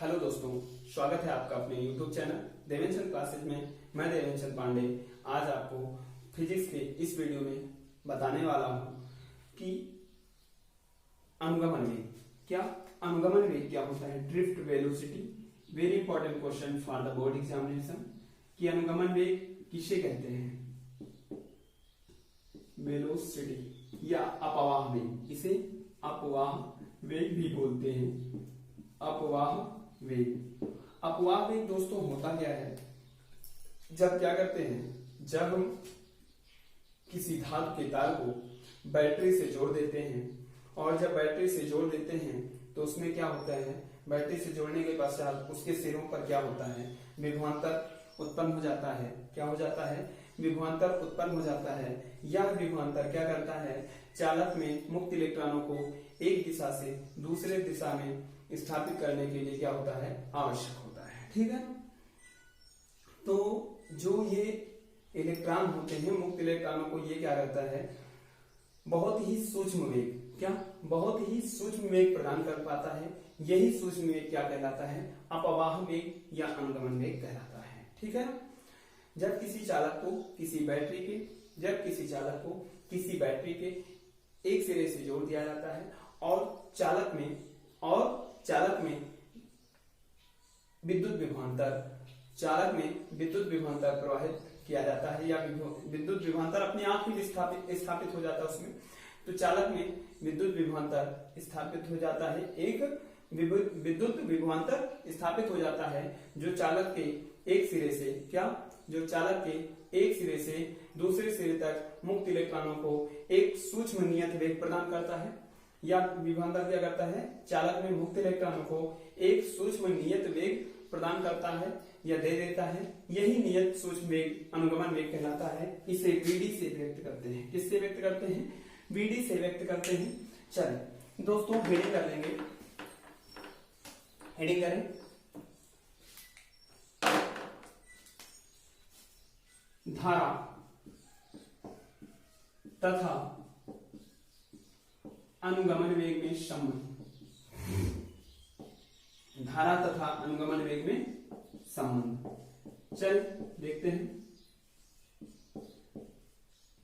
Hello दोस्तों, स्वागत है आपका अपने YouTube चैनल देवेंचंद क्लासेज में। मैं देवेंचंद पांडे आज आपको फिजिक्स के इस वीडियो में बताने वाला हूं कि अनुगमन वेग क्या होता है। Drift velocity, very important question for the board examination कि अनुगमन वेग किसे कहते हैं। वेलोसिटी या अपवाह वेग, इसे अपवाह वेग भी बोलते हैं। अपवाह वेग दोस्तों होता क्या है, जब क्या करते हैं, जब हम किसी धातु के तार को बैटरी से जोड़ देते हैं और जब बैटरी से जोड़ देते हैं तो उसमें क्या होता है, बैटरी से जोड़ने के पश्चात उसके सिरों पर क्या होता है, विभवांतर उत्पन्न हो जाता है। क्या हो जाता है? विभवांतर उत्पन्न हो जाता है। यह विभवांतर क्या करता है, चालक में मुक्त इलेक्ट्रॉनों को एक दिशा से दूसरे दिशा में स्थापित करने के लिए क्या होता है, आवश्यक होता है। ठीक है। तो जो ये इलेक्ट्रॉन होते हैं, मुक्त इलेक्ट्रॉनों को ये क्या करता है, बहुत ही सूक्ष्म वेग, बहुत ही सूक्ष्म वेग प्रदान कर पाता है। यही सूक्ष्म वेग क्या कहलाता है, अपवाह वेग या अनुगमन वेग कहलाता है। ठीक है। जब किसी चालक को किसी बैटरी के एक सिरे से जोड़ दिया जाता है और चालक में विद्युत विभवांतर प्रवाहित किया जाता है या विद्युत विभवांतर अपने आप ही स्थापित हो जाता है उसमें। तो चालक में विद्युत विभवांतर स्थापित हो जाता है, एक विद्युत विभवांतर स्थापित हो जाता है जो चालक के एक सिरे से दूसरे सिरे तक मुक्त इलेक्ट्रॉनों को एक सूक्ष्म नियत वेग प्रदान करता है। या विभवांतर क्या करता है, चालक में मुक्त इलेक्ट्रॉनों को एक सूक्ष्म नियत वेग प्रदान करता है या दे देता है। यही नियत सूक्ष्म वेग अनुगमन वेग कहलाता है। इसे वीडी से व्यक्त करते हैं। किससे व्यक्त करते हैं? वीडी से व्यक्त करते हैं। चलिए दोस्तों, हेडिंग कर लेंगे। हेडिंग करें, धारा तथा अनुगमन वेग में संबंध। धारा तथा अनुगमन वेग में संबंध। चल देखते हैं,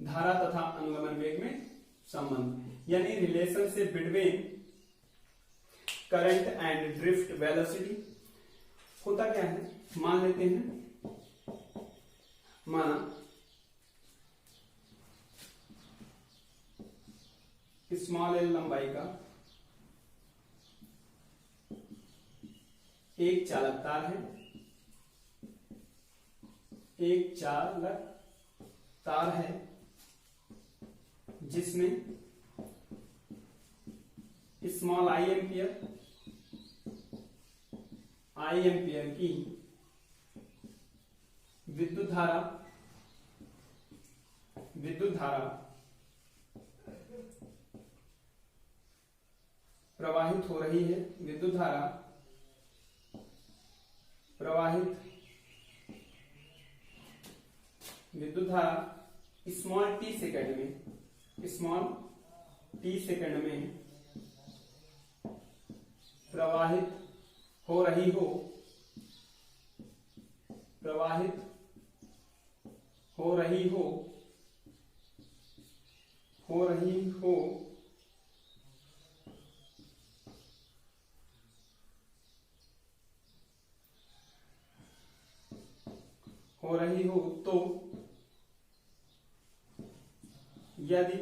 धारा तथा अनुगमन वेग में संबंध यानी relationship between current and drift velocity. होता क्या है, मान लेते हैं, माना स्मॉल एल लंबाई का एक चालक तार है, जिसमें स्मॉल आई एम्पियर की विद्युत धारा प्रवाहित हो रही है। विद्युत धारा स्मॉल टी सेकंड में प्रवाहित हो रही हो तो यदि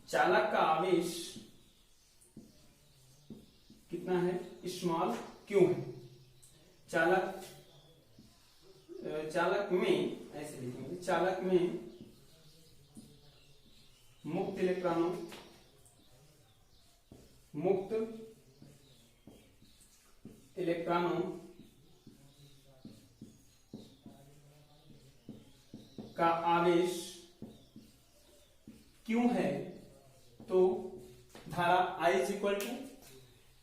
चालक का आवेश कितना है, स्मॉल क्यों है, चालक में ऐसे लिखेंगे, चालक में मुक्त इलेक्ट्रॉनों का आवेश क्यों है, तो धारा I इज इक्वल टू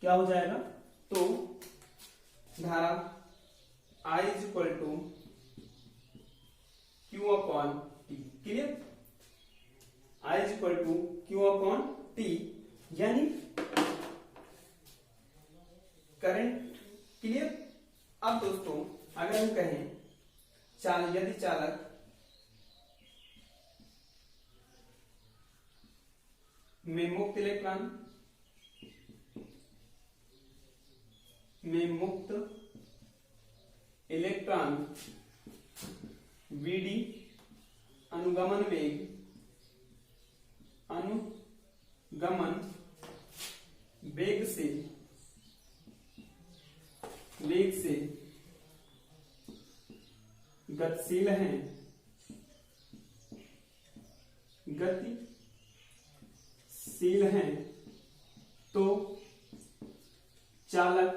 क्या हो जाएगा, तो धारा I is equal to Q upon T। Clear? I is equal to Q upon T यानी करंट क्लियर। अब दोस्तों अगर हम कहें यदि चालक में मुक्त इलेक्ट्रॉन Vd अनुगमन वेग से गतिशील हैं तो चालक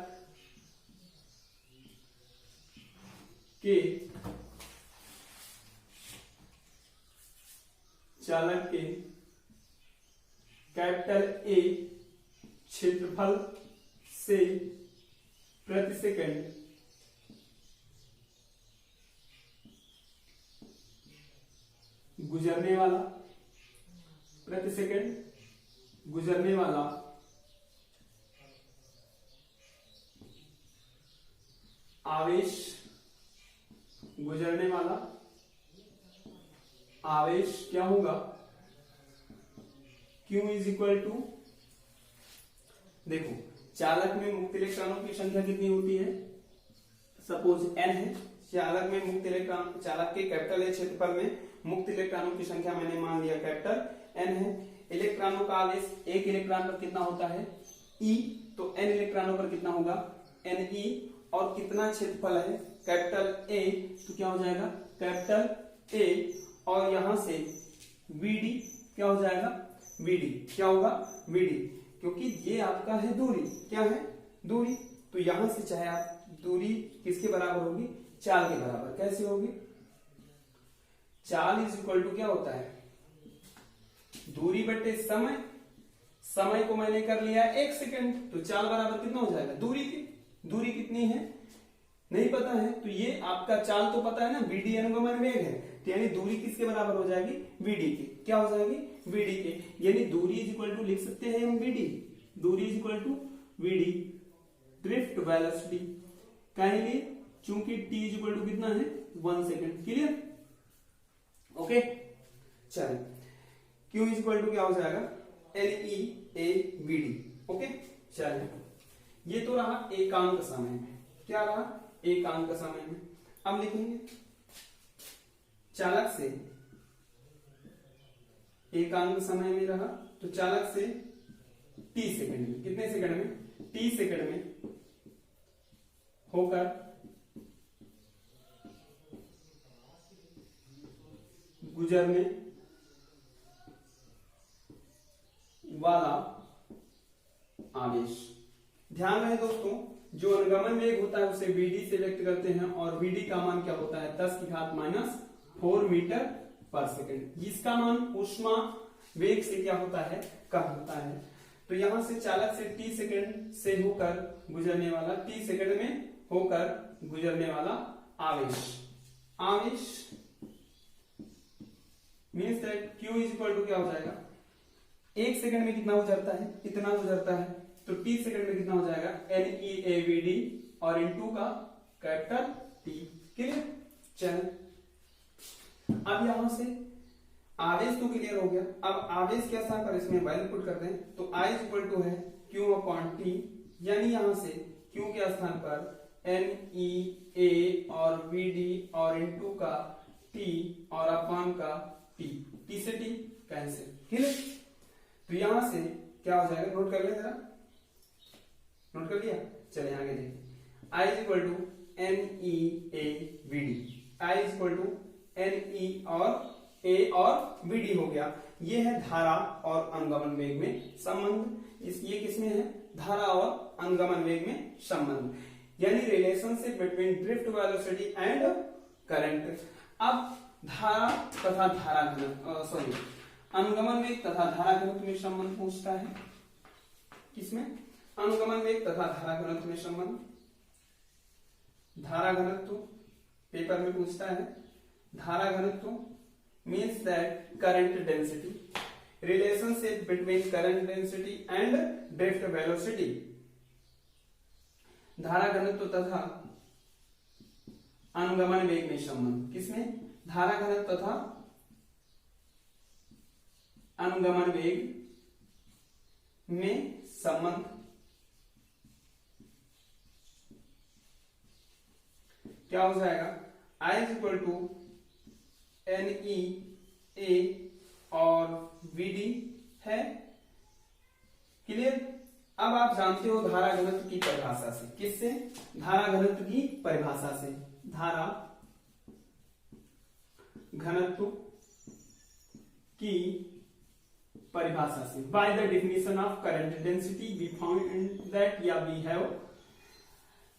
के कैपिटल ए क्षेत्रफल से प्रति सेकंड गुजरने वाला आवेश क्या होगा, Q इज इक्वल टू, देखो चालक में मुक्त इलेक्ट्रॉनों की संख्या कितनी होती है, सपोज n है। चालक में मुक्त इलेक्ट्रॉन, चालक के कैपिटल ए क्षेत्रफल में मुक्त इलेक्ट्रॉनों की संख्या मैंने मान लिया कैपिटल n है। इलेक्ट्रॉनों का आवेश एक इलेक्ट्रॉन पर कितना होता है E, तो n इलेक्ट्रॉनों पर कितना होगा Ne, और कितना क्षेत्रफल है कैपिटल A, तो क्या हो जाएगा कैपिटल A, और यहां से Vd क्या हो जाएगा, Vd क्या होगा Vd, क्योंकि ये आपका है दूरी, क्या है दूरी, तो यहां से चाहे आप दूरी किसके बराबर होगी, चाल के बराबर। कैसे होगी, चाल इज इक्वल टू क्या होता है दूरी बटे समय। समय को मैंने कर लिया 1 सेकंड, तो चाल बराबर कितना हो जाएगा दूरी कितनी है नहीं पता है, तो ये आपका चाल तो पता है ना, Vd अनुगमन वेग है, तो यानी दूरी किसके बराबर हो जाएगी Vd के, क्या हो जाएगी Vd के, यानी दूरी इज इक्वल टू लिख सकते हैं हम Vd, दूरी is equal to Vd drift velocity, काहे लिए, चूंकि t इज इक्वल टू कितना है 1 सेकंड। Clear, okay. चलिए Q इज इक्वल टू क्या हो जाएगा LeAVd, ओके। चलिए ये तो रहा एकांक समय में, क्या रहा एकांक समय में। अब लिखेंगे चालक से एकांक समय में रहा, तो चालक से t सेकंड में, कितने सेकंड में t सेकंड में होकर गुजरने वाला आवेश। ध्यान रहे दोस्तों, जो अनुगमन वेग होता है उसे Vd से व्यक्त करते हैं, और Vd का मान क्या होता है 10⁻⁴ मीटर पर सेकंड। इसका मान ऊष्मा वेग से क्या होता है कम होता है। तो यहां से चालक से t सेकंड से होकर गुजरने वाला, t सेकंड में होकर गुजरने वाला आवेश means that Q is equal to क्या हो जाएगा, 1 सेकंड में कितना गुजरता है, इतना गुजरता है, तो t सेकंड में कितना हो जाएगा LeAVd, और इनटू का कैपिटल T। क्लियर, चलिए अब यहां से आवेश तो क्लियर हो गया। अब आवेश के स्थान पर इसमें वैल्यू पुट करते हैं, तो I इज इक्वल टू है Q/T, यानी यहां से Q के स्थान पर NeA और Vd और इनटू का T और अपॉन का T से T कैंसिल। क्लियर, तो यहां से क्या हो जाएगा, नोट कर ले जरा, नोट कर लिया। चलिए आगे देखिए, I is equal to NeAVd, I is equal to Ne और A और Vd हो गया। ये है धारा और अनुगमन वेग में संबंध। ये किसमें है, धारा और अनुगमन वेग में संबंध, यानी relationship between drift velocity and current. अब धारा तथा धारा घनत्व, अनुगमन वेग तथा धारा घनत्व में संबंध पूछता है, किसमें, अनुगमन वेग तथा धारा घनत्व में संबंध। धारा घनत्व पेपर में पूछता है, धारा घनत्व means that current density, relationship between current density and drift velocity। धारा घनत्व तथा अनुगमन वेग में संबंध। किसमें? धारा घनत्व तथा अनुगमन वेग में संबंध। क्या हो जाएगा? I is equal to NE और VD है। क्लियर? अब आप जानते हो धारा घनत्व की परिभाषा से। किससे? धारा घनत्व की परिभाषा से। धारा घनत्व की परिभाषा से। By the definition of current density we found that या वी हैव,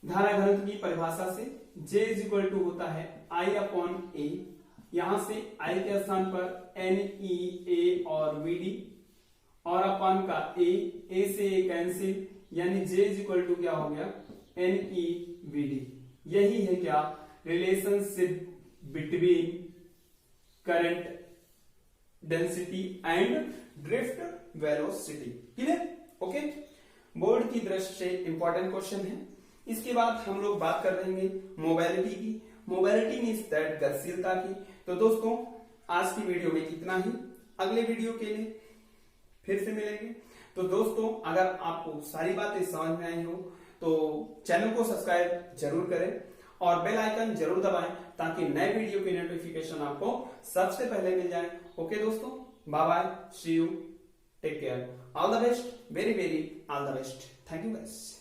धारा घनत्व की परिभाषा से J इज इक्वल टू होता है I अपॉन A। यहां से I के स्थान पर NE A और VD और अपान का A से A कैंसिल, यानी J इज इक्वल टू क्या हो गया? NE VD। यही है क्या? Relationship between current density and drift velocity. Clear? Okay, board की दृष्टि से इंपॉर्टेंट क्वेश्चन है। इसके बाद हम लोग बात कर रहे हैं मोबिलिटी की। मोबिलिटी मींस दैट गतिशीलता की। तो दोस्तों आज की वीडियो में इतना ही। अगले वीडियो के लिए फिर से मिलेंगे। तो दोस्तों अगर आपको सारी बातें समझ में आई हो तो चैनल को सब्सक्राइब जरूर करें और बेल आइकन जरूर दबाएं ताकि नए वीडियो की नोटिफिकेशन आपको सबसे पहले मिल जाए। ओके दोस्तों, bye bye, see you, take care, all the best, very very all the best. Thank you guys.